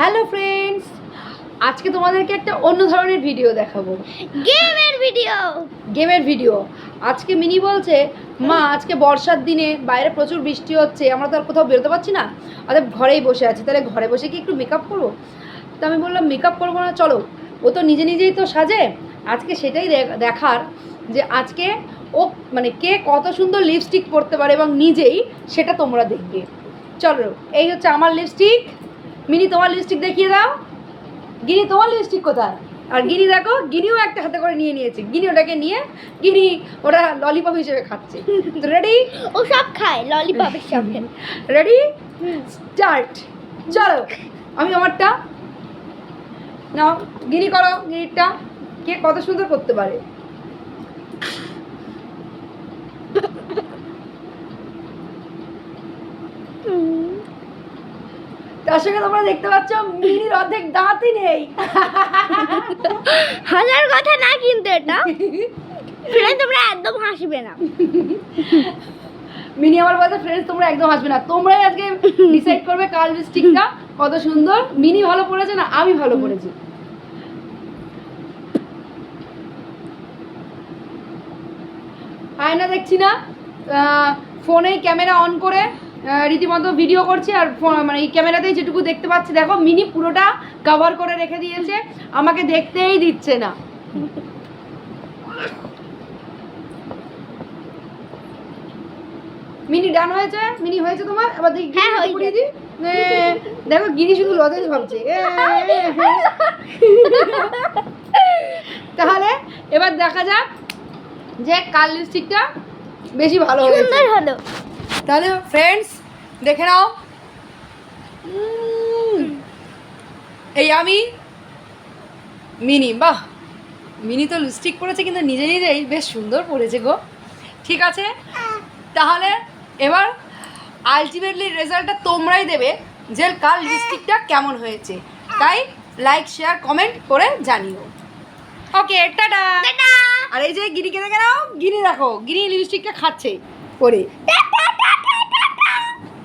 Hello friends, আজকে তোমাদেরকে একটা অন্য ধরনের ভিডিও দেখাবো। গেমের ভিডিও। আজকে মিনি বলছে, মা আজকে বর্ষার দিনে বাইরে প্রচুর বৃষ্টি হচ্ছে, আমরা তো আর কোথাও বেরোতে পারছি না, অর্থাৎ ঘরেই বসে আছি, তাহলে ঘরে বসে কি একটু মেকআপ করবো? তো আমি বললাম মেকআপ করবো না, চলো, ও তো নিজে নিজেই তো সাজে, আজকে সেটাই দেখার যে আজকে ও মানে কে কত সুন্দর লিপস্টিক পরতে পারে এবং নিজেই সেটা তোমরা দেখবে। চলো, এই হচ্ছে আমার লিপস্টিক। মিনি তোমার লিপস্টিক দেখিয়ে দাও। গিনি তোমার লিপস্টিক কোথায়? আর গিনি দেখো, গিনিও একটা হাতে করে নিয়ে নিয়েছে। গিনি ওটাকে নিয়ে গিনি ওটা ললিপপ হিসেবে খাচ্ছে। তো রেডি? ও সব খায় ললিপপের সাথে। Ready start. চলো, আমি আমারটা নাও, গিনি করো গিনিরটা, কে কত সুন্দর করতে পারে। তার সঙ্গে তোমরা দেখতে পাচ্ছ মিনির অর্ধেক দাঁতই নেই। হাজার কথা না, কিন্তু এটা ফ্রেন্ড তোমরা একদম হাসবে না। মিনি আমার বলতে ফ্রেন্ডস তোমরা একদম হাসবে না, তোমরাই আজকে ডিসাইড করবে কার লিপস্টিকটা কত সুন্দর। মিনি ভালো পড়েছে না আমি ভালো পড়েছি? আয়না দেখছি না, ফোনেই ক্যামেরা অন করে রীতিমতো ভিডিও করছি, আর মানে এই ক্যামেরাতেই যেটুকু দেখতে পাচ্ছি দেখো মিনি পুরোটা কভার করে রেখে দিয়েছে, আমাকে দেখতেই দিচ্ছে না। মিনি ডান হয়েছে? মিনি হয়েছে তোমার? এবার দেখি হ্যাঁ, হয়েছে। পরিয়ে দিই। দেখো গিনি শুধু লজেন্স ভাবছে। তাহলে এবার দেখা যাক যে কার লিপস্টিকটা বেশি ভালো হয়েছে। সুন্দর হলো। তাহলে ফ্রেন্ডস দেখে নাও, এই আমি মিনি। বাহ, মিনি তো লিপস্টিক পরেছে কিন্তু নিজে নিজেই বেশ সুন্দর পরেছে গো। ঠিক আছে, তাহলে এবার আলটিমেটলি রেজাল্টটা তোমরাই দেবে যে কার লিপস্টিকটা কেমন হয়েছে। তাই লাইক শেয়ার কমেন্ট করে জানিও। ওকে, টাটা। আর এই যে গিরিকে দেখে নাও, গিরি দেখো, গিরি লিপস্টিকটা খাচ্ছে পরে।